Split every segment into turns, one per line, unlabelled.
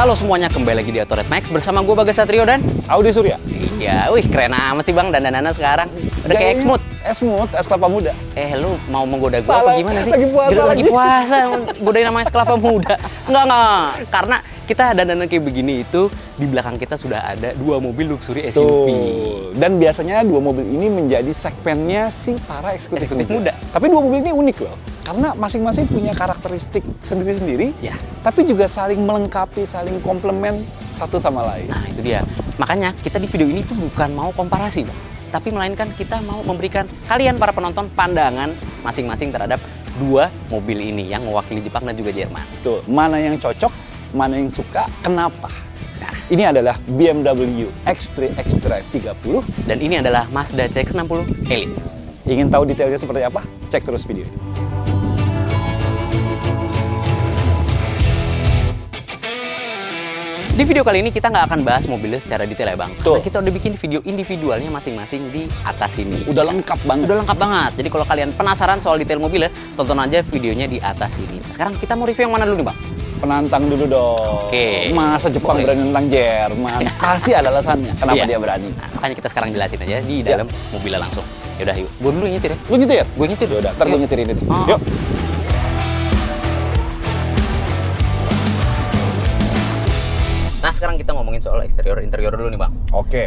Halo semuanya, kembali lagi di Autored Max bersama gue Bagas Satrio dan
Audi Surya.
Iya, wih keren amat sih bang dandanannya sekarang. Udah kayak X-Mood.
Esmut, es kelapa muda.
Lu mau menggoda gue
Salah,
apa gimana sih?
lagi puasa
Lagi puasa, godain namanya es kelapa muda. Enggak. Karena kita dandanan kayak begini itu di belakang kita sudah ada 2 mobil luxury SUV.
Tuh. Dan biasanya 2 mobil ini menjadi segmennya si para eksekutif muda. Tapi 2 mobil ini unik loh. Karena masing-masing punya karakteristik sendiri-sendiri,
Ya.
tapi juga saling melengkapi, saling komplement satu sama lain.
Nah itu dia. Makanya kita di video ini tuh bukan mau komparasi bang, tapi melainkan kita mau memberikan kalian para penonton pandangan masing-masing terhadap 2 mobil ini yang mewakili Jepang dan juga Jerman.
Tuh, mana yang cocok, mana yang suka, kenapa?
Nah,
Ini adalah BMW X3 xDrive 30.
dan ini adalah Mazda CX-60 Elite.
Ingin tahu detailnya seperti apa? Cek terus video ini.
Di video kali ini kita nggak akan bahas mobilnya secara detail ya bang.
Betul.
Karena kita udah bikin video individualnya masing-masing di atas ini.
Udah lengkap banget.
Udah lengkap banget. Jadi kalau kalian penasaran soal detail mobilnya, tonton aja videonya di atas ini. Sekarang kita mau review yang mana dulu nih bang?
Penantang dulu dong.
Oke.
Masa Jepang
Boleh.
berani tentang Jerman? Pasti ada alasannya kenapa
Iya.
dia berani.
Nah, makanya kita sekarang jelasin aja di dalam mobilnya langsung. Yaudah yuk, gue dulu yang nyetir ya.
Lu nyetir?
Gue nyetir.
Yaudah, ntar gue
Yuk.
nyetirin ini.
Oh.
Yuk.
Nah sekarang kita ngomongin soal interior dulu nih bang.
Oke.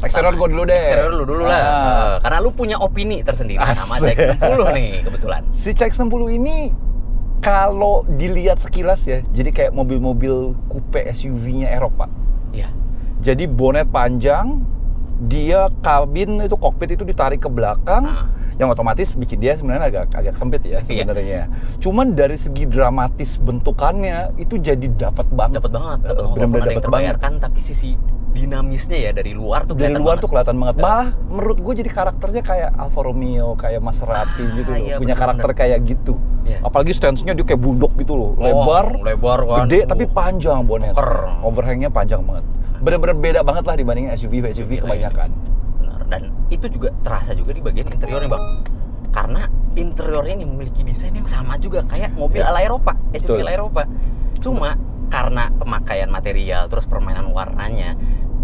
Eksterior gue dulu deh.
Eksterior dulu lah.
Ah.
Karena lu punya opini tersendiri sama
Asik.
CX-60 nih kebetulan.
Si CX-60 ini kalau dilihat sekilas ya, jadi kayak mobil-mobil coupe SUV-nya Eropa.
Iya.
Jadi bonet panjang, dia kabin itu kokpit itu ditarik ke belakang,
Ah.
yang otomatis bikin dia sebenarnya agak sempit ya
Iya.
sebenarnya. Cuman dari segi dramatis bentukannya itu jadi dapat banget.
Dapat banget.
Benar-benar
Walaupun ada yang
dapat banget.
terbayarkan, tapi sisi dinamisnya ya dari luar tuh
Dari
kelihatan
luar
banget.
tuh kelihatan banget. Malah menurut gue jadi karakternya kayak Alfa Romeo, kayak Maserati gitu loh.
iya,
Punya
bener-bener.
karakter kayak gitu.
Iya.
Apalagi stance-nya dia kayak bulldog gitu loh.
lebar kan.
Gede tapi panjang bonnet.
Keker.
Overhangnya panjang banget. Bener-bener beda banget lah dibandingin SUV kebanyakan.
Benar. Dan itu juga terasa juga di bagian interiornya bang. Karena interiornya ini memiliki desain yang sama juga kayak mobil
Iya.
ala Eropa, SUV
Betul.
ala Eropa. Cuma karena pemakaian material terus permainan warnanya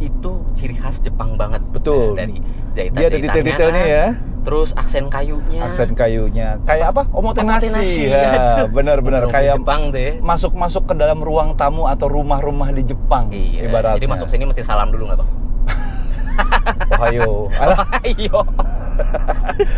itu ciri khas Jepang banget.
Betul.
Dari jahitan
Dia ada detail-detailnya ya.
Terus aksen kayunya.
Aksen kayunya kayak apa? Omotenashi.
Omotenashi,
Ya, benar-benar
Mobil
kayak
Jepang deh.
masuk ke dalam ruang tamu atau rumah-rumah di Jepang.
Iya.
Ibaratnya.
Jadi masuk sini mesti salam dulu nggak bang?
Ohio. Alah,
Ayo.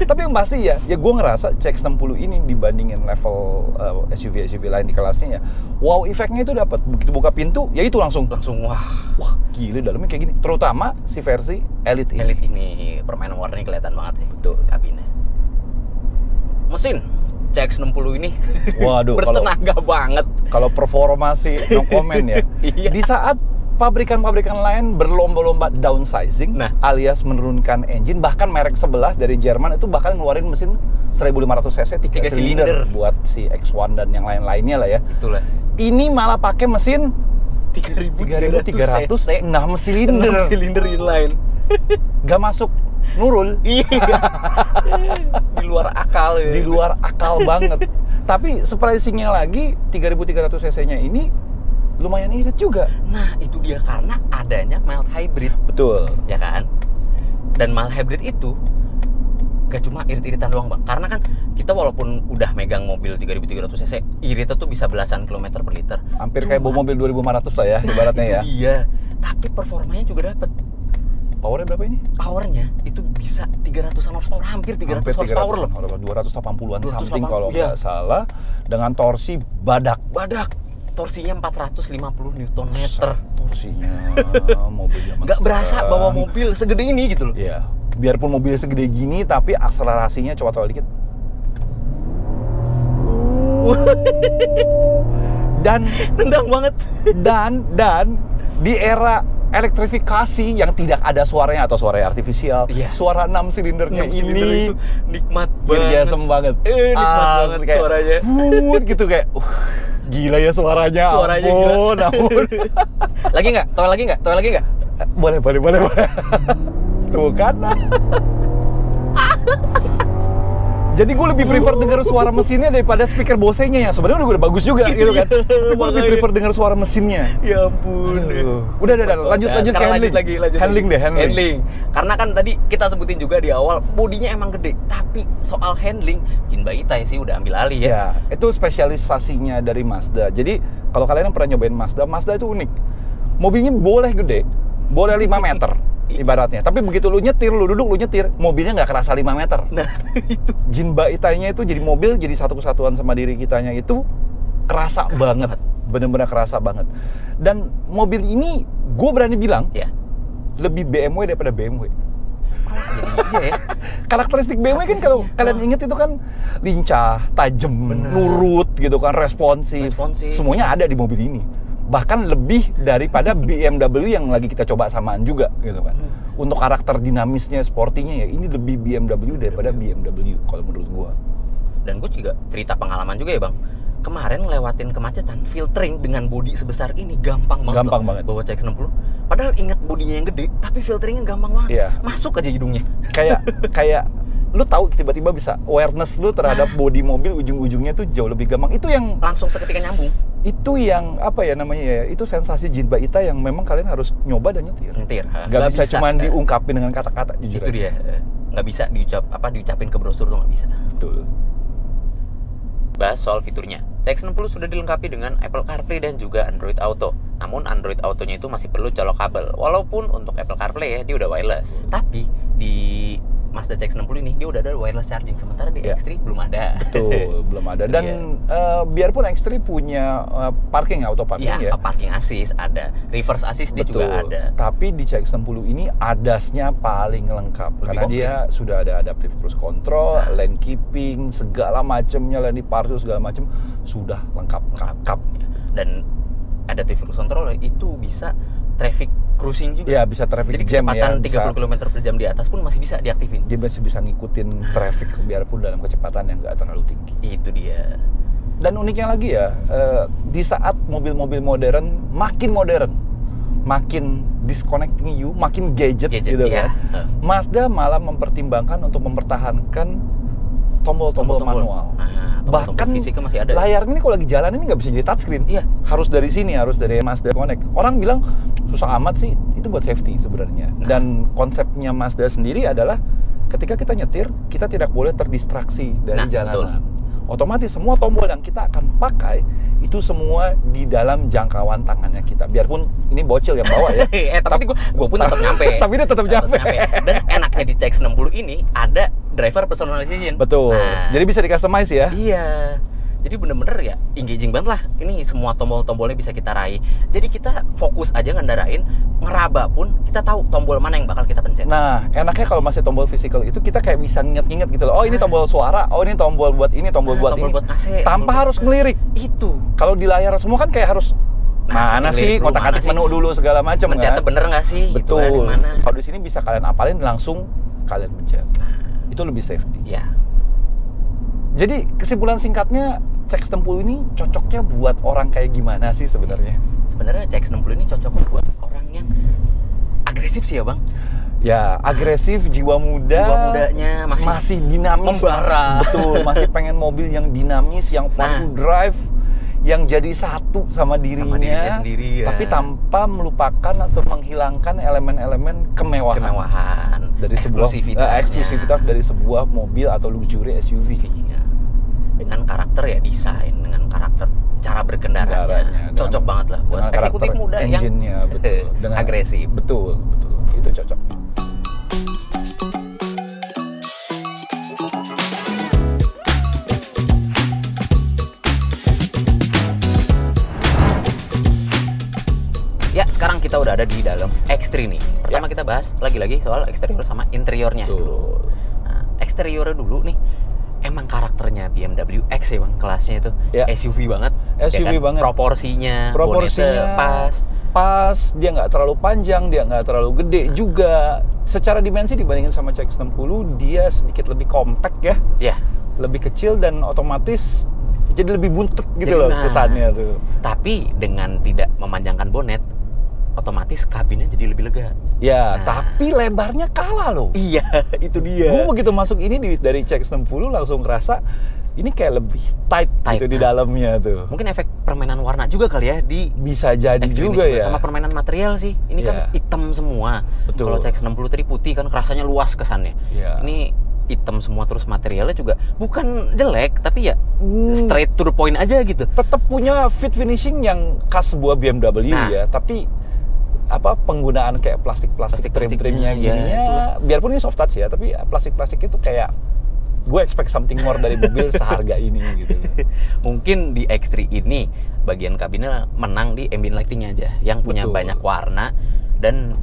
tapi yang pasti ya gue ngerasa CX-60 ini dibandingin level SUV lain di kelasnya ya, wow efeknya itu dapat. Begitu buka pintu, ya itu langsung
Wah.
wah gila dalamnya kayak gini. Terutama si versi Elite ini.
Elite ini permainan warnanya kelihatan banget sih.
Betul.
Kabinnya. Mesin CX-60 ini
Waduh,
bertenaga banget.
kalau performa sih no comment ya.
Iya.
Di saat pabrikan-pabrikan lain berlomba-lomba downsizing,
Nah.
alias menurunkan engine, bahkan merek sebelah dari Jerman itu bahkan ngeluarin mesin 1500 cc 3
Tiga
silinder
silinder.
buat si X1 dan yang lain-lainnya lah ya.
Itulah.
Ini malah pakai mesin 3300
cc.
6 silinder.
6 silinder inline.
Gak masuk nurul.
Iya. Di luar akal ya.
Di luar akal banget. Tapi surprisingnya lagi 3300 cc-nya ini lumayan irit juga.
Nah, itu dia karena adanya mild hybrid,
Betul.
ya kan? Dan mild hybrid itu gak cuma irit-iritan doang, Bang. Karena kan kita walaupun udah megang mobil 3300 cc, iritnya tuh bisa belasan kilometer per liter.
Hampir kayak bawa mobil 2500 lah ya ibaratnya ya.
Iya. Tapi performanya juga dapet.
Powernya berapa ini?
Powernya itu bisa 300-an horsepower, hampir 300 horsepower loh.
280-an
280,
something kalau
iya.
nggak salah. Dengan torsi badak.
Torsinya 450 Nm.
Torsinya mobil zaman
Gak berasa
sekarang.
bawa mobil segede ini gitu loh.
Iya. Biarpun mobilnya segede gini, tapi akselerasinya coba tol dikit. Dan
Nendang banget.
dan di era elektrifikasi yang tidak ada suaranya atau suara artifisial,
Iya.
suara 6 silindernya
6 silinder
ini
itu nikmat banget.
Gergasem banget.
Nikmat banget
kayak,
suaranya.
gitu kayak gila ya suaranya.
Suaranya
ampun,
gila.
ampun.
Lagi nggak? Toel lagi nggak?
Boleh. Tuh kan. Jadi gue lebih prefer dengar suara mesinnya daripada speaker Bose-nya yang sebenarnya udah bagus juga gitu kan. Gue lebih prefer dengar suara mesinnya.
Ya ampun.
Udah lanjut ke handling. Handling.
Karena kan tadi kita sebutin juga di awal bodinya emang gede, tapi soal handling Jinba Itai sih udah ambil alih ya.
Ya, itu spesialisasinya dari Mazda. Jadi kalau kalian yang pernah nyobain Mazda itu unik. Mobilnya boleh gede, boleh 5 meter. Ibaratnya, tapi begitu lu duduk, lu nyetir, mobilnya nggak kerasa 5 meter.
Nah, itu.
Jinba Itai-nya itu jadi mobil, jadi satu kesatuan sama diri kitanya itu kerasa banget. Bener-bener kerasa banget. Dan mobil ini, gue berani bilang, lebih BMW daripada BMW.
Jadi ya.
Karakteristik BMW kan kalau kalian inget itu kan lincah, tajam, nurut gitu kan, responsif. Semuanya ada di mobil ini. Bahkan lebih daripada BMW yang lagi kita coba samaan juga gitu kan. Untuk karakter dinamisnya, sportinya ya ini lebih BMW daripada BMW kalau menurut gua.
Dan gua juga cerita pengalaman juga ya Bang. Kemarin ngelewatin kemacetan, filtering dengan bodi sebesar ini gampang banget. Bawa CX-60. Padahal inget bodinya yang gede, tapi filteringnya gampang banget.
Iya.
Masuk aja hidungnya.
Kayak lu tahu tiba-tiba bisa awareness lu terhadap bodi mobil ujung-ujungnya tuh jauh lebih gampang. Itu yang
langsung seketika nyambung.
Itu yang apa ya namanya ya? Itu sensasi Jinba Itai yang memang kalian harus nyoba dan nyetir. Gak bisa cuma diungkapin dengan kata-kata jujur.
Itu aja. Dia. Nggak bisa diucapin ke brosur tuh nggak bisa.
Betul.
Bahas soal fiturnya. CX-60 sudah dilengkapi dengan Apple CarPlay dan juga Android Auto. Namun Android Auto-nya itu masih perlu colok kabel. Walaupun untuk Apple CarPlay ya dia udah wireless. Tapi di Mazda CX-60 ini dia udah ada wireless charging, sementara di X3 belum ada.
Betul, belum ada. Dan biarpun X3 punya parking auto parking ya.
Parking assist ada, reverse assist dia juga ada.
Tapi di CX-60 ini ADAS-nya paling lengkap karena dia sudah ada adaptive cruise control, lane keeping, segala macamnya, lane departure segala macam sudah lengkap.
Dan adaptive cruise control itu bisa traffic cruising juga.
Ya, bisa traffic jam ya.
Jadi kecepatan 30 km per jam di atas pun masih bisa diaktifin.
Dia masih bisa ngikutin traffic biarpun dalam kecepatan yang nggak terlalu tinggi.
Itu dia.
Dan uniknya lagi ya, di saat mobil-mobil modern, makin disconnecting you, makin gadget gitu kan. Mazda malah mempertimbangkan untuk mempertahankan tombol-tombol manual. Bahkan
masih ada.
Layarnya ini kalau lagi jalan ini nggak bisa jadi touchscreen.
Iya.
Harus dari sini, harus dari Mazda Connect. Orang bilang susah amat sih, itu buat safety sebenarnya. Dan konsepnya Mazda sendiri adalah ketika kita nyetir, kita tidak boleh terdistraksi dari jalanan. Otomatis semua tombol yang kita akan pakai itu semua di dalam jangkauan tangannya kita. Biarpun ini bocil yang bawa ya.
Tapi gue pun tetap nyampe.
Tapi dia tetap nyampe.
Dan enaknya di CX-60 ini ada driver personalization.
Betul. Jadi bisa di-customize ya?
Iya. Jadi bener-bener ya engaging banget lah. Ini semua tombol-tombolnya bisa kita raih. Jadi kita fokus aja ngendarain, ngeraba pun kita tahu tombol mana yang bakal kita pencet.
Nah, enaknya kalau masih tombol physical itu kita kayak bisa nginget-nginget gitu loh. Oh, ini tombol suara, oh ini tombol buat ini, tombol buat ini.
Buat AC,
tanpa harus ngelirik.
Itu.
Kalau di layar semua kan kayak harus mana sih, ngotak-atik menu dulu segala macam kan.
Mencetnya bener nggak sih?
Betul.
Gitu,
kalau di sini bisa kalian apalin langsung kalian pencet. Itu lebih safety.
Ya.
Jadi kesimpulan singkatnya CX-60 ini cocoknya buat orang kayak gimana sih sebenarnya?
Sebenarnya CX-60 ini cocoknya buat orang yang agresif sih ya Bang.
Ya, agresif, jiwa mudanya masih dinamis,
membara.
Betul, masih pengen mobil yang dinamis, yang fun to drive, yang jadi satu sama dirinya
sendiri ya.
Tapi tanpa melupakan atau menghilangkan elemen-elemen kemewahan dari sebuah eksklusivitas dari sebuah mobil atau luxury SUV.
Dengan karakter ya desain, dengan karakter cara berkendaranya cocok banget lah buat eksekutif muda yang
betul, dengan
agresif.
Betul, itu cocok.
Ya, sekarang kita udah ada di dalam X3 nih. Pertama kita bahas lagi-lagi soal eksterior sama interiornya. Nah, eksteriornya dulu nih. Emang karakternya BMW X ya Bang, kelasnya itu SUV banget.
SUV banget.
Proporsinya
pas, dia nggak terlalu panjang, dia nggak terlalu gede juga. Secara dimensi dibandingin sama CX-60, dia sedikit lebih compact ya. Iya. Lebih kecil dan otomatis jadi lebih buntut gitu loh kesannya tuh.
Tapi dengan tidak memanjangkan bonet, otomatis kabinnya jadi lebih lega.
Ya,
Nah.
tapi lebarnya kalah loh.
Iya, itu dia.
Gue begitu masuk ini dari CX-60 langsung ngerasa ini kayak lebih tight gitu di dalamnya tuh.
Mungkin efek permainan warna juga kali ya di
Bisa jadi
Extreme
juga ya.
Sama permainan material sih. Ini kan
Iya.
hitam semua.
Betul.
Kalau CX-60 tadi putih kan rasanya luas kesannya.
Iya.
Ini hitam semua, terus materialnya juga bukan jelek, tapi ya
Hmm.
straight to the point aja gitu.
Tetap punya fit finishing yang khas sebuah BMW
Nah.
ya, tapi apa penggunaan kayak plastik-plastik trim-trimnya
Plastik-plastiknya,
gini
ya,
ya, biarpun ini soft touch ya, tapi plastik-plastik itu kayak gue expect something more dari mobil seharga ini gitu.
Mungkin di X3 ini bagian kabinnya menang di ambient lightingnya aja, yang punya
Betul.
banyak warna dan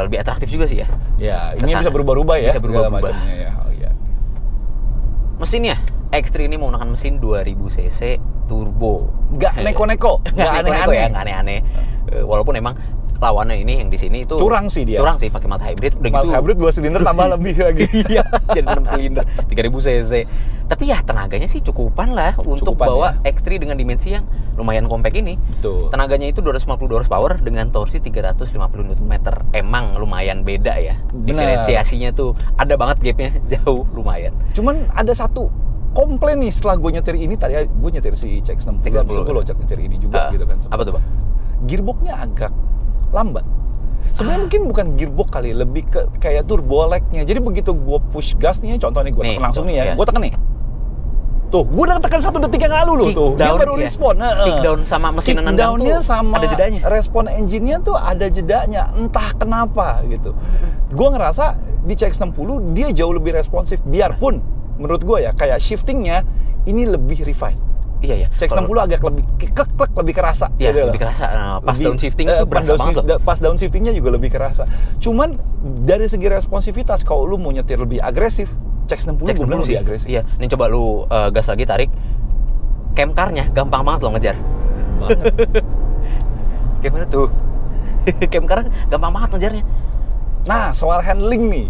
lebih atraktif juga sih ya.
Ya, ini
Kesana.
bisa berubah-ubah ya,
Bisa berubah-ubah.
segala macamnya ya. Oh iya.
Mesinnya X3 ini menggunakan mesin 2000 cc turbo.
Nggak neko-neko, nggak
neko-neko
aneh-aneh.
ya, nggak aneh-aneh. Walaupun emang lawannya ini yang di sini itu
Curang sih dia.
Curang sih pakai mild hybrid udah
Mild
gitu.
hybrid 2 silinder tambah lebih lagi.
Iya, jadi 6 silinder, 3000 cc. Tapi ya tenaganya sih cukupan lah untuk
Cukupan,
bawa
ya.
X3 dengan dimensi yang lumayan kompak ini.
Betul.
Tenaganya itu 252 horsepower dengan torsi 350 Nm. Emang lumayan beda ya.
Benar.
Diferensiasinya tuh ada banget gapnya, jauh lumayan.
Cuman ada satu komplain nih setelah gue nyetir ini, tadi gue nyetir si CX-60
30.
gue loncat nyetir ini juga gitu kan.
Apa tuh, Bang?
Gearboxnya agak lambat. Sebenarnya mungkin bukan gearbox kali, lebih ke kayak turbo lag-nya. Jadi begitu gue push gas nih, contoh nih gue
Nih,
tekan langsung
tuh,
nih ya,
iya.
gue tekan nih. Tuh, gue udah tekan 1 detik yang lalu loh
Kick
tuh. Dia
down
baru
ya?
respon.
Kick down sama mesin
Kick
nendang
down-nya
tuh
sama
ada jedanya.
respon engine-nya tuh ada jedanya. Entah kenapa gitu. Gue ngerasa di CX-60 dia jauh lebih responsif. Biarpun menurut gue ya, kayak shifting-nya ini lebih refined.
Iya ya.
CX-60 agak lebih klek lebih kerasa.
Iya,
gitu loh.
lebih kerasa. Pas
Lebih-
down shifting itu
pas
berasa
down
banget
shift-
loh.
Pas down shiftingnya juga lebih kerasa. Cuman dari segi responsivitas, kalau lu mau nyetir lebih agresif, CX-60 gue bilang lebih agresif.
Iya, ini coba lu gas lagi, tarik. Cam car-nya gampang banget lo ngejar.
Banget.
Gimana tuh? Cam car gampang banget ngejarnya.
Nah, soal handling nih.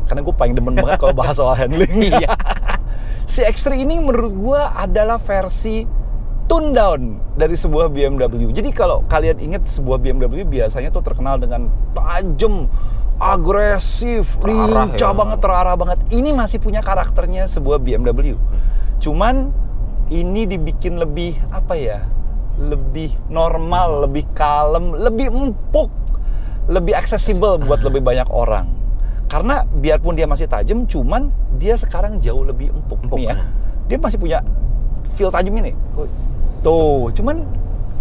Karena gue paling demen banget kalau bahas soal handling.
Iya.
Si X3 ini menurut gue adalah versi tone down dari sebuah BMW. Jadi kalau kalian ingat sebuah BMW biasanya tuh terkenal dengan tajam, agresif,
Terarah
lincah
ya.
banget, terarah banget. Ini masih punya karakternya sebuah BMW. Cuman ini dibikin lebih apa ya? Lebih normal, lebih kalem, lebih empuk, lebih aksesibel buat lebih banyak orang. Karena biarpun dia masih tajam, cuman dia sekarang jauh lebih empuk nih ya.
Empuk,
Dia masih punya feel tajam ini. Tuh, cuman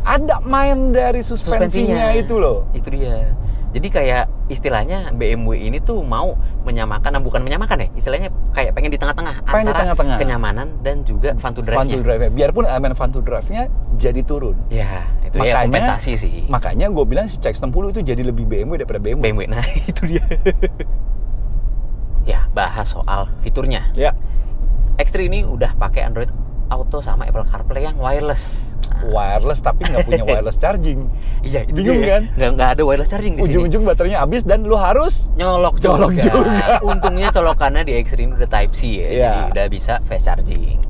ada main dari suspensinya itu loh.
Itu dia. Jadi kayak istilahnya BMW ini tuh mau menyamakan, bukan menyamakan ya, istilahnya kayak pengen di tengah-tengah
Pengen di
antara
tengah-tengah.
kenyamanan dan juga fun to
Fun to
drive-nya.
drive-nya. Biarpun elemen fun to drive-nya jadi turun.
Ya, itu ya kompensasi sih.
Makanya gue bilang si CX-60 itu jadi lebih BMW daripada BMW.
BMW, nah itu dia. Ya, bahas soal fiturnya.
Ya,
X3 ini udah pakai Android Auto sama Apple CarPlay yang wireless. Nah,
wireless tapi nggak punya wireless charging.
iya, itu
Bingung
dia,
kan?
ya. Nggak ada wireless charging di sini.
Ujung-ujung baterainya habis dan lu harus
Nyolok
juga.
Untungnya colokannya di X3 ini udah Type C ya,
Iya.
jadi udah bisa fast charging.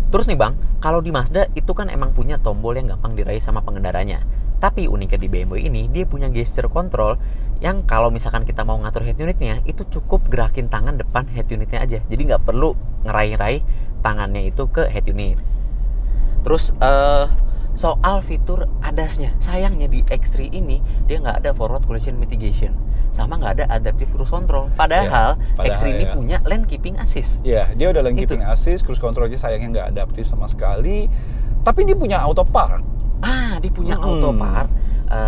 Terus nih Bang, kalau di Mazda itu kan emang punya tombol yang gampang diraih sama pengendaranya. Tapi uniknya di BMW ini, dia punya gesture control yang kalau misalkan kita mau ngatur head unitnya, itu cukup gerakin tangan depan head unitnya aja. Jadi nggak perlu ngeraih-raih tangannya itu ke head unit. Terus soal fitur ADAS-nya, sayangnya di X3 ini dia nggak ada forward collision mitigation, sama nggak ada adaptive cruise control. Padahal, X3 ini
ya.
punya lane keeping assist.
Ya, dia udah lane
Itu.
keeping assist, cruise control aja sayangnya nggak adaptif sama sekali. Tapi dia punya auto park.
Dia punya
Hmm.
auto park,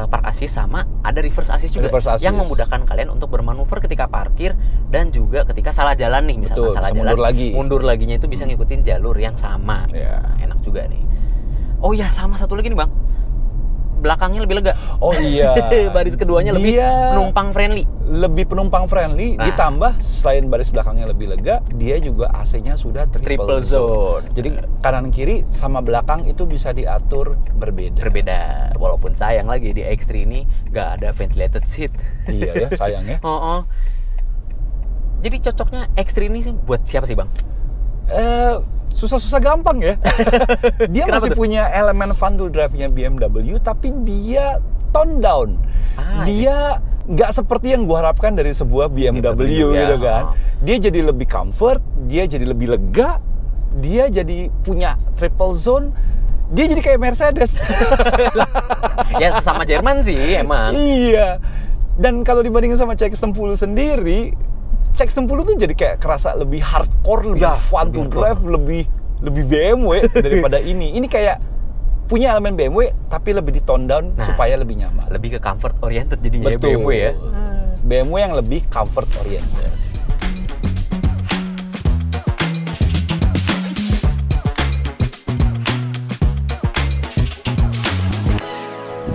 park assist, sama ada reverse assist juga
Reverse assist.
yang memudahkan kalian untuk bermanuver ketika parkir dan juga ketika salah jalan nih, misalkan
Betul,
salah
bisa
jalan,
mundur lagi.
mundur laginya itu bisa ngikutin jalur yang sama.
Ya.
Nah, enak juga nih. Oh ya, sama satu lagi nih Bang, belakangnya lebih lega.
Oh iya.
Baris keduanya lebih
Dia
penumpang friendly.
lebih penumpang friendly,
Nah.
ditambah selain baris belakangnya lebih lega, dia juga AC-nya sudah triple zone. Jadi kanan kiri sama belakang itu bisa diatur berbeda.
Berbeda. Walaupun sayang lagi di X3 ini nggak ada ventilated seat.
Iya ya, sayang ya.
Jadi cocoknya X3 ini sih buat siapa sih Bang?
Susah-susah gampang ya. Dia
Kenapa
masih
tuh?
punya elemen fun to drive-nya BMW, tapi dia tone down.
I see.
Dia nggak seperti yang gua harapkan dari sebuah BMW
ya.
gitu kan. Dia jadi lebih comfort, dia jadi lebih lega, dia jadi punya triple zone, dia jadi kayak Mercedes.
Ya sesama Jerman sih emang.
Iya. Dan kalau dibandingin sama CX-60 sendiri, CX-60 tuh jadi kayak kerasa lebih hardcore, lebih
Ya,
fun to
lebih
drive, lebih BMW daripada ini. Ini kayak punya elemen BMW tapi lebih di tone down supaya lebih nyaman.
Lebih ke comfort oriented jadinya ya
Betul.
BMW ya.
BMW yang lebih comfort oriented.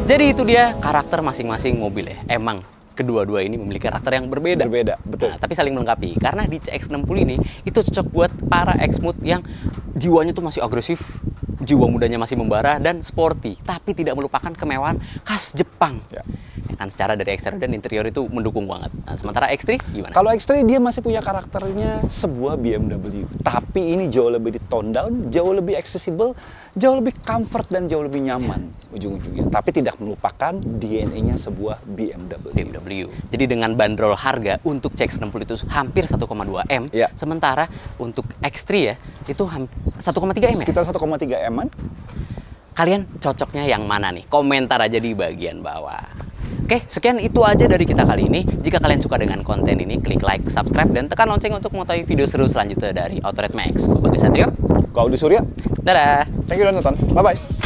Jadi itu dia karakter masing-masing mobil ya. Emang kedua-dua ini memiliki karakter yang berbeda.
Berbeda, betul.
Nah, tapi saling melengkapi. Karena di CX-60 ini itu cocok buat para ex-mood yang jiwanya tuh masih agresif, jiwa mudanya masih membara dan sporty, tapi tidak melupakan kemewahan khas Jepang.
Ya.
Ya kan secara dari eksterior dan interior itu mendukung banget. Nah, sementara X3 gimana?
Kalau X3 dia masih punya karakternya sebuah BMW, tapi ini jauh lebih di tone down, jauh lebih accessible, jauh lebih comfort dan jauh lebih nyaman ujung-ujungnya. Tapi tidak melupakan DNA-nya sebuah BMW.
BMW. Jadi dengan bandrol harga untuk CX-60 itu hampir 1,2 M,
Ya.
sementara untuk X3 ya itu 1,3 M ya?
Sekitar 1,3 M-an.
Kalian cocoknya yang mana nih? Komentar aja di bagian bawah. Oke, sekian itu aja dari kita kali ini. Jika kalian suka dengan konten ini, klik like, subscribe, dan tekan lonceng untuk mengetahui video seru selanjutnya dari Autorad Max. Gue Bagas Satrio.
Gua Audi Surya.
Dadah!
Thank you udah nonton. Bye-bye.